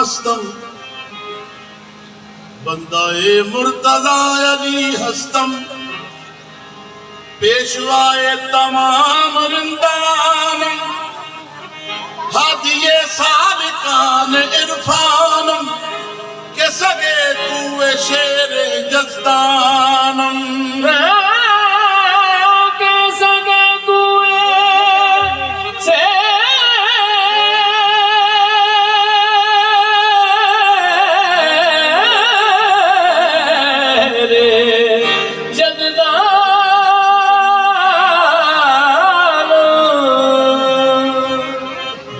मस्तम बंदाए मुर्तजा अली हस्तम पेशवाए तमाम रिंदानम हादिये सालिकान इरफानम के सगे कुए शेर जज़दानम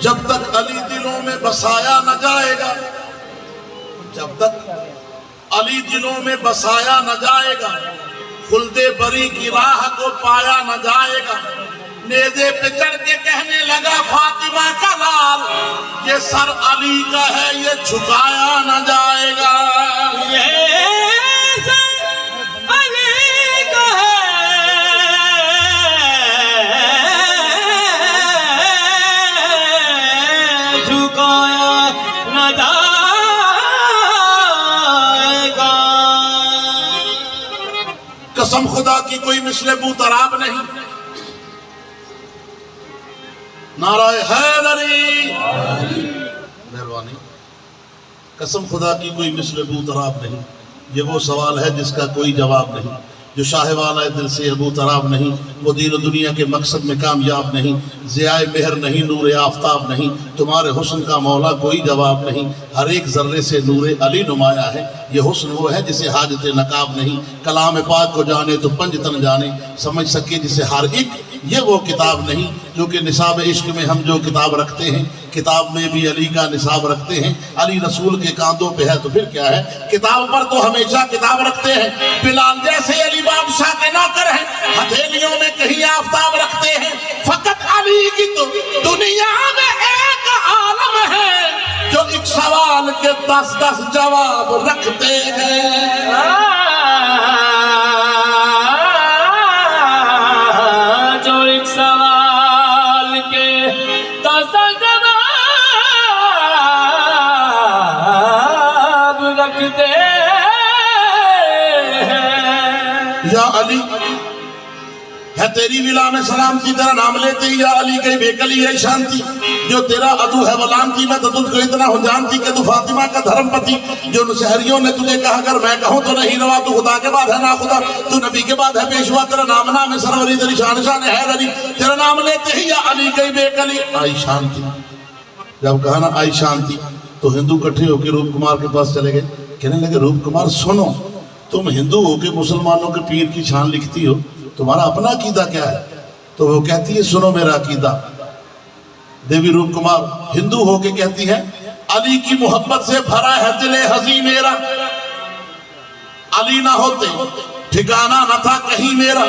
जब तक अली दिलों में बसाया न जाएगा, जब तक अली दिलों में बसाया न जाएगा, खुल्दे बरी की राह को पाया न जाएगा। नेज़े पे चढ़ के कहने लगा फातिमा का लाल, ये सर अली का है, ये झुकाया न जाएगा। कसम खुदा की कोई मिसले बूतराब नहीं। नाराए हैदरी, मेहरबानी। कसम खुदा की कोई मिसले बूतराब नहीं। ये वो सवाल है जिसका कोई जवाब नहीं। जो शाह वाला दिल से अबू तराब नहीं, वो दीन दुनिया के मकसद में कामयाब नहीं। ज़ियाए मेहर नहीं, नूर आफ्ताब नहीं, तुम्हारे हुस्न का मौला कोई जवाब नहीं। हर एक ज़र्रे से नूर अली नुमाया है। ये हुस्न वो है जिसे हाजत नकाब नहीं। कलाम पाक को जाने तो पंज तन जाने, समझ सके जिसे हर एक। ये वो किताब नहीं जो कि निसाब इश्क में हम जो किताब रखते हैं, किताब में भी अली का निसाब रखते हैं। अली रसूल के कांधों पे है तो फिर क्या है। किताब पर तो हमेशा किताब रखते हैं। बिलाल जैसे अली बादशाह के नौकर हैं, हथेलियों में कहीं आफ्ताब रखते हैं। फकत अली की तो दुनिया में एक आलम है जो एक सवाल के 10-10 जवाब रखते हैं। या अली है तेरी विला में सलाम की तेरा नाम लेते ही या अली कई बेकली है शांति। जो तेरा अदू है वलाम की मैं तो तुझको इतना हो जानती कि तू फातिमा का धर्मपति। जो शहरियों ने तुझे कहा अगर मैं कहूँ तो नहीं रवा, तू खुदा के बाद है ना खुदा, तू नबी के बाद है पेशवा। तेरा नाम नाम है सरवरी तेरी शान शान है अली। तेरा नाम लेते ही या अली कई बेकली आई शांति। जब कहा ना आई शांति तो हिंदू इकट्ठे होकर रूप कुमार के पास चले गए। कहने लगे रूप कुमार सुनो, तुम हिंदू होके मुसलमानों के पीर की शान लिखती हो, तुम्हारा अपना अकीदा क्या है? तो वो कहती है सुनो मेरा अकीदा। देवी रूप कुमार हिंदू होके कहती है अली की मोहब्बत से भरा है दिले हजी मेरा। अली ना होते ठिकाना न था कहीं मेरा।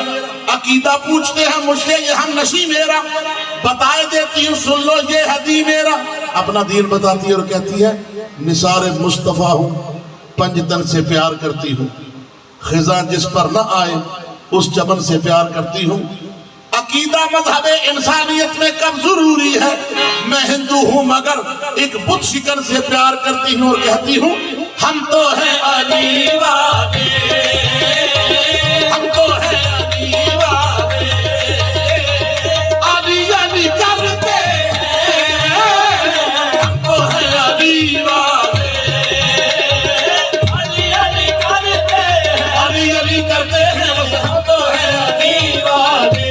अकीदा पूछते हैं मुझसे ये हम नशी मेरा। बताए देती हूँ सुन लो ये हदी मेरा। अपना दीन बताती है और कहती है निसार मुस्तफ़ा हूँ, पंजतन से प्यार करती हूँ। खिजा जिस पर न आए उस चमन से प्यार करती हूँ। अकीदा मजहबे इंसानियत में कब जरूरी है। मैं हिंदू हूँ मगर एक बुत शिकन से प्यार करती हूँ और कहती हूँ हम तो हैं अली वाले, हम तो हैं अली वाले। अली अली करते हैं, हम तो हैं अली वाले। अली अली करते हैं, अली अली करते हैं, हम तो हैं अली वाले।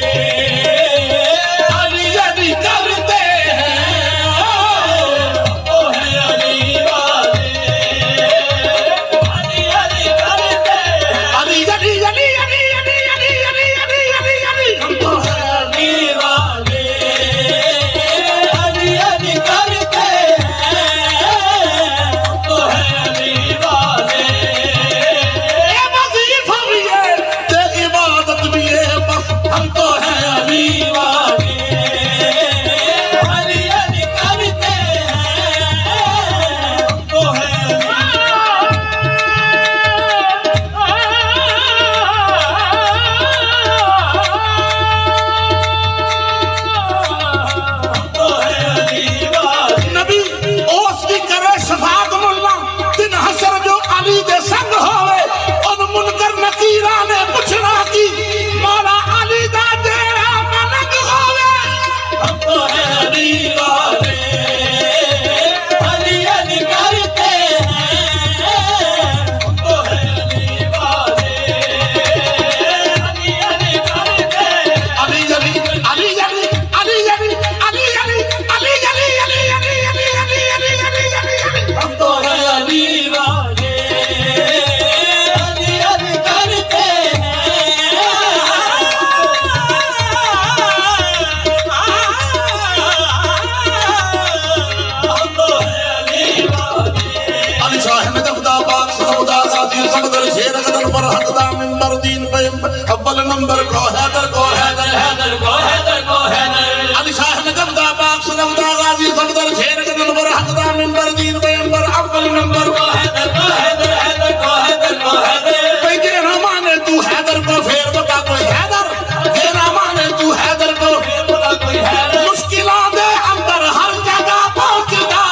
सफदर शेर कदर पर हकदा मिंबर दीन पे अव्वल नंबर को हैदर को हैदर हैदर को हैदर को हैदर अली शाह नजफदा पाक सनवदा गाजी सफदर शेर कदर पर हकदा मिंबर दीन पे अव्वल नंबर को हैदर को हैदर हैदर को हैदर को हैदर भाई के ना माने तू हैदर को फेर बता कोई हैदर के ना माने तू हैदर को फेर बता कोई हैदर मुश्किलों दे अंदर हर जगह पहुंचदा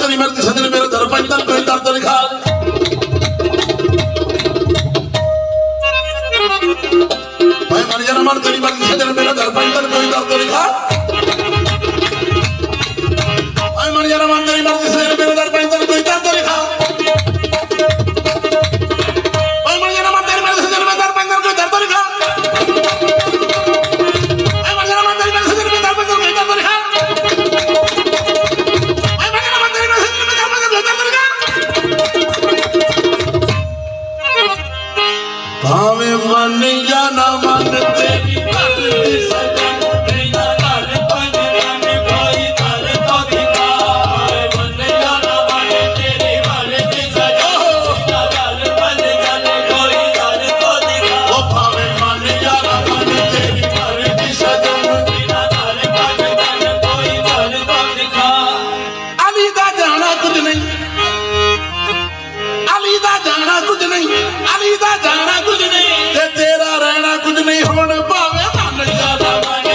तेरी मर्जी सजन मेरे दर पर इंदर कोई दर्द लिखा भाई मर्जी न मन तेरी मर्जी सजन मेरे दर पर इंदर कोई दर्द लिखा भाई मर्जी न मन तेरी मर्जी सजन मेरे दर पर इंदर कोई दर्द लिखा भाई मर्जी न मन तेरी मर्जी सजन मेरे दर पर इंदर कोई दर्द लिखा भाई मर्जी न मन तेरी मर्जी सजन मेरे दर पर इंदर कोई दर्द लिखा भावे मन या न मन तेरी मर्जी सजन बिना लाल पन मन कोई दर तो दिखा मन या न मन तेरी मर्जी सजन बिना लाल पन मन कोई दर तो दिखा ओ भावे मन या न मन तेरी मर्जी सजन बिना लाल पन मन कोई दर तो दिखा अली दा जाना कुछ नहीं अली दा जाना कुछ नहीं अली दा जाना कुछ नहीं ते तेरा रहना कुछ नहीं होने पावे मन ज्यादा मन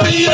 चाहिए